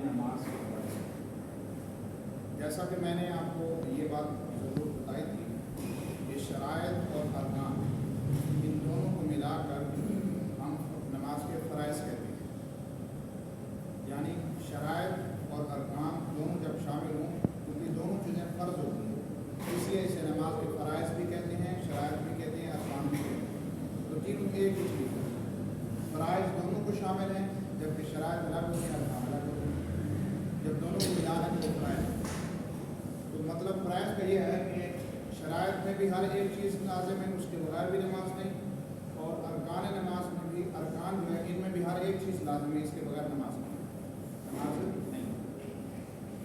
نماز پڑھیں۔ جیسا کہ میں نے آپ کو یہ بات ضرور بتائی تھی کہ شرائط اور ارکان ان دونوں کو ملا کر ہم نماز کے فرائض کہتے ہیں، یعنی شرائط اور ارکان دونوں جب شامل ہوں کیونکہ دونوں چیزیں فرض ہوتی ہیں، اس لیے اسے نماز کے فرائض بھی کہتے ہیں، شرائط بھی کہتے ہیں، ارکان بھی کہتے ہیں۔ تو تین ایک ہی چیز ہے، فرائض دونوں کو شامل ہیں جبکہ شرائط الگ ہوتی ہیں، ارکان الگ ہوتے ہیں۔ جب دونوں کو ملا لیں تو فرائض، تو مطلب فرائض کا یہ ہے کہ شرائط میں بھی ہر ایک چیز لازم ہے، اس کے بغیر بھی نماز نہیں، اور ارکان نماز میں بھی ارکان جو ہے ان میں بھی ہر ایک چیز لازم ہے، اس کے بغیر نماز نہیں۔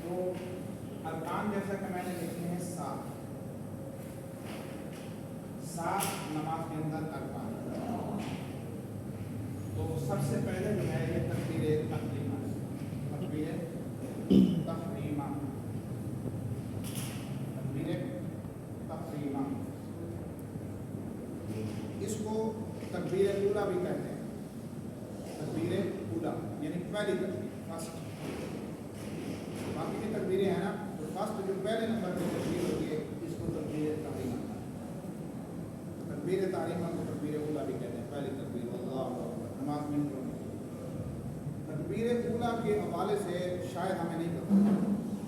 تو ارکان جیسا کہ میں نے لکھے ہیں سات نماز کے اندر ارکان۔ تو سب سے پہلے جو ہے یہ تکبیر تحریمہ، اس کو تکبیر اولیٰ بھی کہتے ہیں، تکبیر اولیٰ یعنی پہلی تکبیر، فرسٹ۔ باقی کی تکبیریں ہیں نا، تو فرسٹ جو پہلے نمبر پہ تکبیر ہوتی ہے اس کو تکبیر تحریمہ، تکبیر تحریمہ کو تکبیر اولیٰ بھی کہتے ہیں، پہلی تکبیر اللہ اکبر نماز میں جو تکبیر اولیٰ کے حوالے سے شاید ہمیں نہیں پتہ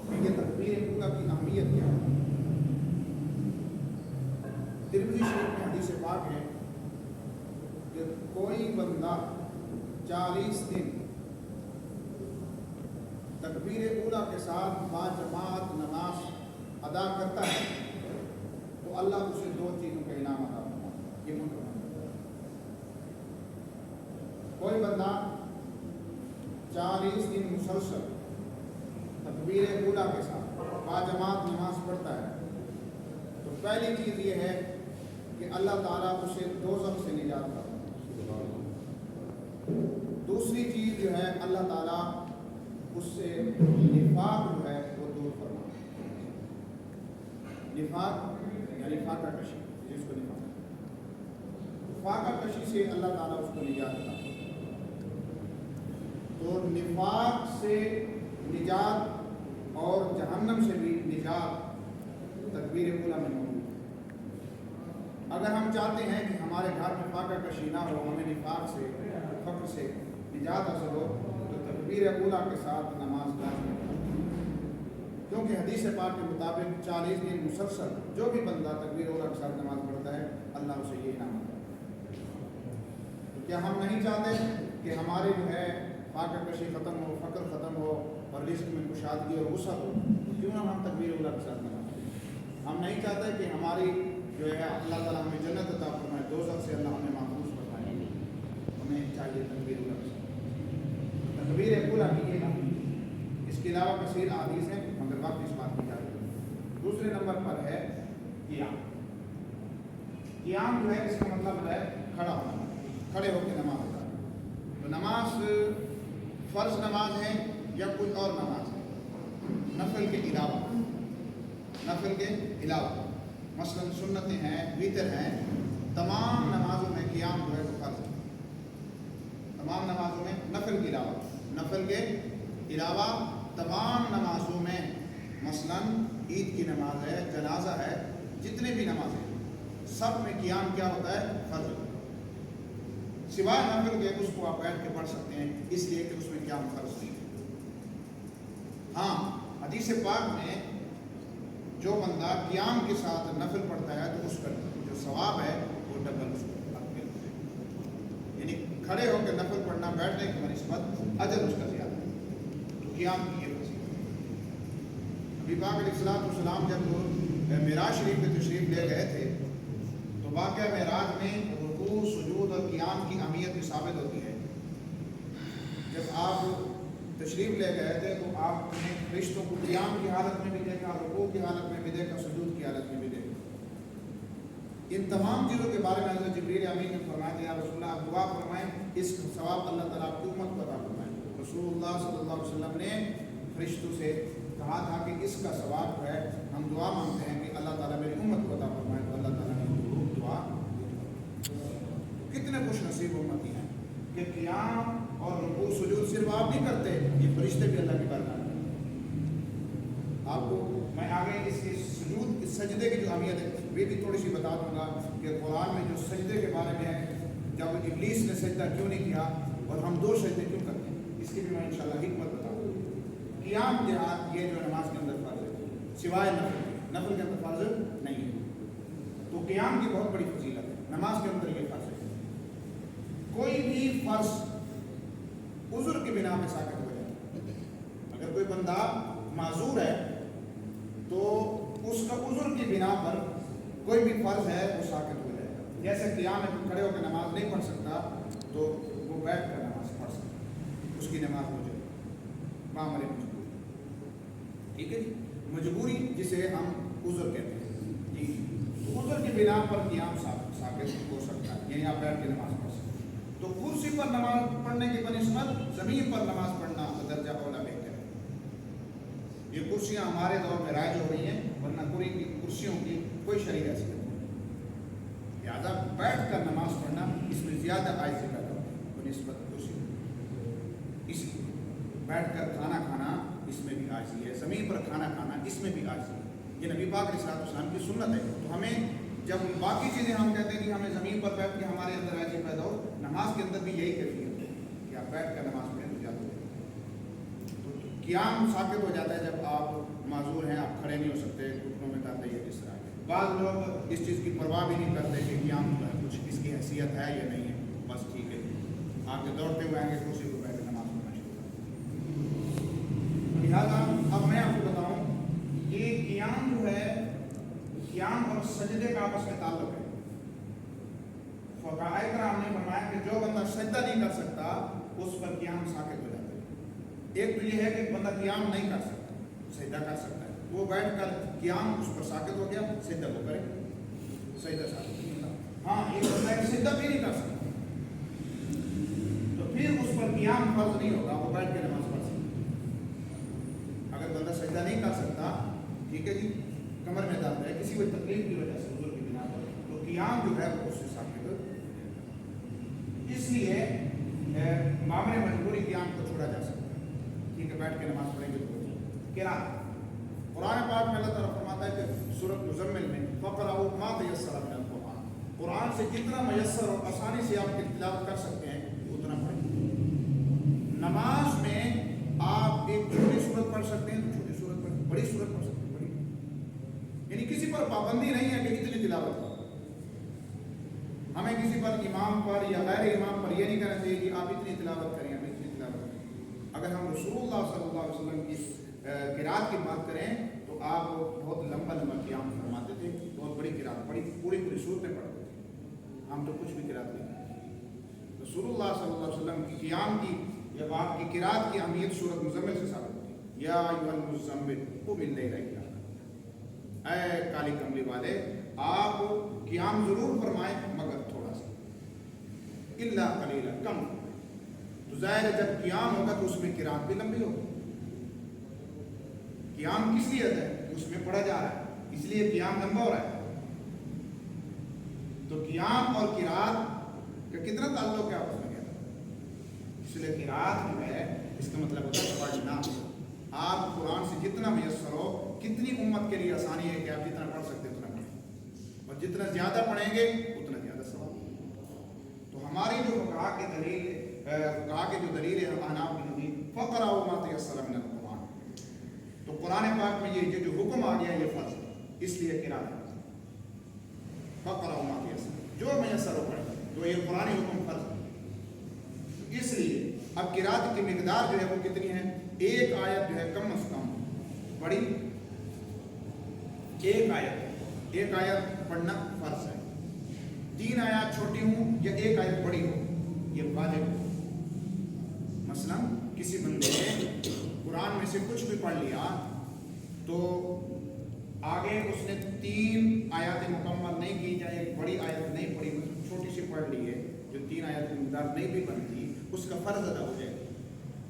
کہ یہ تکبیر اولیٰ کی اہمیت کیا ہے۔ ترمذی شریف میں حدیث پاک ہے کہ کوئی بندہ 40 دن تکبیر اولیٰ کے ساتھ باجماعت نماز ادا کرتا ہے تو اللہ اسے 2 چیزوں کا انعام عطا کرتا ہے۔ یہ مطلب کوئی بندہ 40 دن مسلسل تکبیر اولیٰ کے ساتھ باجماعت نماز پڑھتا ہے تو پہلی چیز یہ ہے کہ اللہ تعالیٰ اسے دوزخ سے نجات کرتا ہے۔ دوسری چیز جو ہے اللہ تعالیٰ اس سے نفاق جو ہے وہ دور فرما، نفاق یعنی فاقہ کشی، جس کو نفاق، فاقہ کشی سے اللہ تعالیٰ اس کو نجات دیتا ہے۔ تو نفاق سے نجات اور جہنم سے بھی نجات تکبیر اولیٰ میں موجود ہے۔ اگر ہم چاہتے ہیں کہ ہمارے گھر میں فاقہ کشی نہ ہو، ہمیں نفاق سے فقر سے نجات حاصل ہو، تو تکبیر اولیٰ کے ساتھ نماز لازم ہے، کیونکہ حدیث پاک کے مطابق 40 دن مسلسل جو بھی بندہ تکبیر اولیٰ کے ساتھ نماز پڑھتا ہے اللہ اسے یہ انعام دیتا ہے۔ تو کیا ہم نہیں چاہتے کہ ہمارے جو ہے فاقہ کشی ختم ہو، فقر ختم ہو اور رزق میں کشادگی اور وسعت ہو، تو کیوں نہ ہم تکبیر اولیٰ کے ساتھ نماز پڑھیں؟ ہم نہیں چاہتے کہ ہماری جو ہے اللہ تعالیٰ ہمیں جنت عطا فرمائے، دوزخ سے اللہ ہمیں محفوظ فرمائے، ہمیں چاہیے تکبیر اولیٰ کے ساتھ تکبیر اولیٰ کی یہ نام۔ اس کے علاوہ کثیر احادیث ہیں مگر وقت اس بات کی جاتی ہے۔ دوسرے نمبر پر ہے قیام۔ قیام جو ہے اس کا مطلب ہے کھڑا ہونا، کھڑے ہو کے نماز ادا۔ تو نماز فرض نماز ہے یا کوئی اور نماز ہے نفل کے علاوہ، نفل کے علاوہ مثلاً سنتیں ہیں، وتر ہیں، تمام نمازوں میں قیام جو ہے وہ فرض ہے۔ تمام نمازوں میں نفل کے علاوہ، نفل کے علاوہ تمام نمازوں میں مثلاً عید کی نماز ہے، جنازہ ہے، جتنے بھی نمازیں سب میں قیام کیا ہوتا ہے؟ فرض ہوتا ہے۔ سوائے نفل کے اس کو آپ بیٹھ کے پڑھ سکتے ہیں، اس لیے کہ اس میں قیام فرض نہیں ہے۔ ہاں حدیث پاک میں جو بندہ قیام کے ساتھ نفل پڑھتا ہے تو اس کا جو ثواب ہے وہ ڈبل اس کو ملتا ہے، یعنی کھڑے ہو کے نفل پڑھنا بیٹھنے کی بنسبت اجر اس کا زیادہ ہے۔ تو قیام کی یہ فضیلت۔ نبی پاک علیہ الصلوۃ والسلام جب معراج شریف میں تشریف لے گئے تھے تو واقعہ معراج میں رکوع، سجود اور قیام کی اہمیت بھی ثابت ہوتی ہے۔ جب آپ تشریف لے گئے تھے تو آپ نے فرشتوں کو قیام کی حالت میں بھی دیکھا، رکوع کی حالت میں بھی دیکھا، سجود کی حالت میں بھی دیکھا۔ ان تمام چیزوں کے بارے میں حضرت جبریل امین نے فرمایا یا رسول اللہ آپ دعا فرمائیں، اس ثواب اللہ تعالیٰ آپ کی امت کو عطا فرمائیں۔ رسول اللہ صلی اللہ علیہ وسلم نے فرشتوں سے کہا تھا کہ اس کا ثواب ہے، ہم دعا مانگتے ہیں کہ اللہ تعالیٰ میری امت کو عطا فرمائے، تو اللہ تعالیٰ نے ضرور دعا۔ کتنے خوش نصیب امتی ہیں کہ قیام اور رکوع سجود صرف آپ نہیں کرتے، یہ فرشتے بھی اللہ کی بارگاہ میں. آپ کو میں آگے اس کے سجود اس سجدے کی جو اہمیت ہے وہ بھی تھوڑی سی بتا دوں گا کہ قرآن میں جو سجدے کے بارے میں ہے, جب ابلیس نے سجدہ کیوں نہیں کیا اور ہم 2 سجدے کیوں کرتے ہیں, اس کی بھی میں انشاءاللہ حکمت بتاؤں گا. قیام دیہات یہ جو نماز کے اندر فرض ہے, سوائے نفل کے اندر فرض نہیں ہے. تو قیام کی بہت بڑی فضیلت ہے, نماز کے اندر یہ فرض ہے. کوئی بھی فرض عذر کی بنا پہ ساقط ہو جائے. اگر کوئی بندہ معذور ہے تو اس کا عذر کی بنا پر کوئی بھی فرض ہے وہ ساقط ہو جائے گا. جیسے قیام میں تو کھڑے ہو کے نماز نہیں پڑھ سکتا تو وہ بیٹھ کر نماز پڑھ سکتا, اس کی نماز ہو جائے معاملے مجبوری. ٹھیک ہے جی, مجبوری جسے ہم عذر کہتے ہیں جی, عذر کی بنا پر قیام ثابت ہو سکتا ہے, یعنی آپ بیٹھ کے نماز پڑھ سکتے ہیں. تو کرسی پر نماز پڑھنے کی بنسبت زمین پر نماز پڑھنا درجہ اولا بہتر ہے. یہ کرسیاں ہمارے دور میں رائج ہو رہی ہیں, ورنہ پوری کی کرسیوں کی کوئی شرعی حیثیت نہیں. لہٰذا بیٹھ کر نماز پڑھنا اس میں زیادہ عاجزی پیدا ہوتی ہے بنسبت کرسی. اس لیے بیٹھ کر کھانا کھانا اس میں بھی عاجزی ہے, زمین پر کھانا کھانا اس میں بھی عاجزی ہے. یہ نبی پاک علیہ السلام کی سنت ہے. تو ہمیں جب باقی چیزیں ہم کہتے ہیں کہ ہمیں زمین پر بیٹھ کے ہمارے اندر عاجزی پیدا ہو, نماز کے اندر بھی یہی کیفیت ہے کہ آپ بیٹھ کر نماز پڑھیں تو زیادہ ہو. تو قیام ثابت ہو جاتا ہے جب آپ معذور ہیں, آپ کھڑے نہیں ہو سکتے, گھٹنوں میں درد ہے, اس طرح. بعض لوگ اس چیز کی پرواہ بھی نہیں کرتے کہ قیام کچھ اس کی حیثیت ہے یا نہیں ہے, بس ٹھیک ہے آپ کے دوڑتے ہوئے آئیں گے کرسی کو بیٹھ کے نماز پڑھنا شروع کریں. لہٰذا اب میں آپ کو بتاؤں یہ قیام جو ہے, قیام اور سجدے کا آپس میں تعلق ہے. فقہاء کرام نے فرمایا کہ جو بندہ سجدہ نہیں کر سکتا اس پر قیام ساقط ہو جاتا ہے. ایک تو یہ ہے کہ بندہ قیام نہیں کر سکتا, سجدہ کر سکتا ہے, وہ بیٹھ کر قیام اس پر ساقط ہو گیا, سجدہ وہ کرے, سجدہ ساقط نہیں ہوتا. ہاں ایک بندہ ہے سجدہ بھی نہیں کر سکتا تو پھر اس پر قیام فرض نہیں ہوگا, وہ بیٹھ کے نماز پڑھ سکتا. اگر بندہ سجدہ نہیں کر سکتا, ٹھیک ہے جی, کمر میں درد ہے, کسی بھی تکلیف کی وجہ سے عذر کی بنا پر, تو قیام جو ہے وہ اس سے ثابت. اس لیے معاملے مجبوری قیام کو چھوڑا جا سکتا ہے. ٹھیک ہے, بیٹھ کے نماز پڑھیں گے تو قرات. قرآن پاک میں اللہ تعالیٰ فرماتا ہے کہ سورۃ مزمل میں فقرؤوا ما تیسر من القرآن, قرآن سے جتنا میسر اور آسانی سے آپ تلاوت کر سکتے ہیں اتنا پڑھیں. نماز میں آپ ایک چھوٹی سورت پڑھ سکتے ہیں تو چھوٹی سورت پڑھیں, بڑی سورت پڑھ سکتے ہیں بڑی, یعنی کسی پر پابندی نہیں ہے کہ اتنی تلاوت کرو. ہمیں کسی پر امام پر یا غیر امام پر یہ نہیں کہنا چاہیے کہ آپ اتنی تلاوت کریں, آپ اتنی تلاوت کریں. اگر ہم رسول اللہ صلی اللہ علیہ وسلم کی قرات کی بات کریں تو آپ بہت لمبا قیام فرماتے تھے, بہت بڑی قرات, بڑی پوری صورتیں پڑھتے تھے. ہم تو کچھ بھی قرات نہیں کرتے. رسول اللہ صلی اللہ علیہ وسلم کی قیام کی جب آپ کی قرات کی اہمیت سورۃ مزمل سے ثابت ہوتی ہے. یا ایھا المزمل قم اللیل الا قلیلا, اے کالی کملی والے آپ قیام ضرور فرمائیں مگر تھوڑا سا, الا قلیلا, کم. تو ظاہر ہے جب قیام ہوگا تو اس میں قرات بھی لمبی ہوگی. قیام کس لیے ہے, اس میں پڑھا جا رہا ہے, اس لیے قیام لمبا ہو رہا ہے. تو قیام اور قرات کا کتنا تعلق ہے آپس میں کہتا ہے. اس لیے قرات جو ہے اس کا مطلب ہوتا ہے پڑھنا. آپ قرآن سے جتنا میسر ہو, کتنی امت کے لیے آسانی ہے کہ آپ جتنا پڑھ سکتے اتنا پڑھیں, اور جتنا زیادہ پڑھیں گے اتنا زیادہ ثواب. تو ہماری جو فقہاء کی دلیل, فقہاء کی جو دلیل ہے احناف کی دلیل فقرؤوا ما تیسر من القرآن, تو قرآن پاک میں یہ جو حکم آ گیا یہ فرض ہے, اس لیے قرات فقرؤوا ما تیسر, جو میسر ہو پڑھیں, تو یہ قرآن حکم فرض ہے. اس لیے اب قرات کی مقدار جو ہے وہ کتنی ہے, ایک آیت جو ہے کم از کم پڑھی, ایک آیت پڑھنا فرض ہے. 3 آیات چھوٹی ہوں یا ایک آیت بڑی ہو یہ واجب ہے. مثلا کسی بندے نے قرآن میں سے کچھ بھی پڑھ لیا تو آگے اس نے 3 آیات مکمل نہیں کی, یا ایک بڑی آیت نہیں پڑھی, چھوٹی سی پڑھ لی ہے جو 3 آیات کی مقدار نہیں بھی بنتی, اس کا فرض ادا ہو جائے.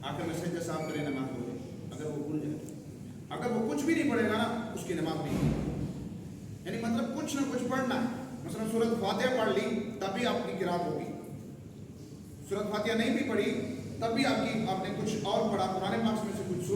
آخر میں سجدہ صاحب کرے نماز ہو جائے. اگر وہ بھول جائے, اگر وہ کچھ بھی نہیں پڑھے گا نا اس کی نماز نہیں ہوگی. یعنی مطلب کچھ نہ کچھ پڑھنا ہے. مثلا سورۃ فاتحہ پڑھ لی تب بھی آپ کی قرات ہوگی, سورۃ فاتحہ نہیں بھی پڑھی تب بھی آپ نے کچھ اور پڑھا, قرآن پاک میں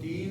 3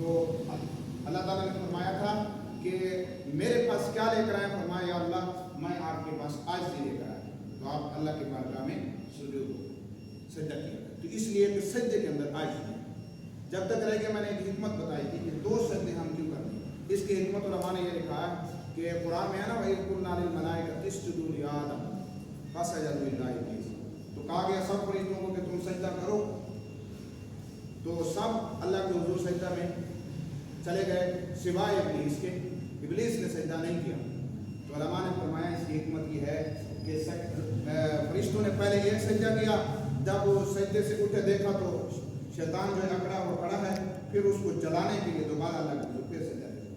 تو اللہ تعالیٰ نے فرمایا تھا کہ میرے پاس کیا لے کر آئے؟ فرمایا یا اللہ میں آپ کے پاس عاجزی لے کر آیا. تو آپ اللہ کے بارگاہ میں سجدہ کیا. تو اس لیے کہ سجدے کے اندر عاجزی. جب تک رہ کے میں نے ایک حکمت بتائی تھی کہ 2 سجدے ہم کیوں کرتے ہیں. اس کی حکمت علماء نے یہ لکھا ہے کہ قرآن میں ہے نا وَإِذْ قُلْنَا لِلْمَلَائِكَةِ اسْجُدُوا لِآدَمَ فَسَجَدُوا إِلَّا إِبْلِيسَ. تو کہا گیا سب فرشتوں کو کہ تم سجدہ کرو. تو سب اللہ کے حضور سجدہ میں چلے گئے سوائے ابلیس کے. ابلیس نے سجدہ نہیں کیا. تو علماء نے فرمایا اس کی حکمت یہ ہے کہ فرشتوں نے پہلے یہ سجدہ کیا. جب وہ سجدے سے اٹھے دیکھا تو شیطان جو ہے اکڑا ہوا پڑا ہے. پھر اس کو جلانے کے لیے دوبارہ اللہ کے حضور پھر سجدہ کیا.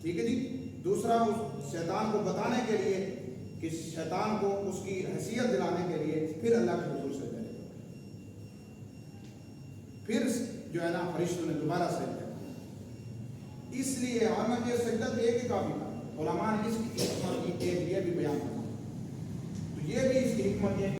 ٹھیک ہے جی. دوسرا اس شیطان کو بتانے کے لیے کہ شیطان کو اس کی حیثیت دلانے کے لیے پھر اللہ کے حضور سجدہ کیا. پھر جو ہے نا فرشتوں نے دوبارہ سجدہ کیا. اس لیے ہمیں یہ سجدہ ایک ہی کافی تھا. علماء نے اس کی حکمت ایک یہ بھی بیان کیا. تو یہ بھی اس کی حکمت ہے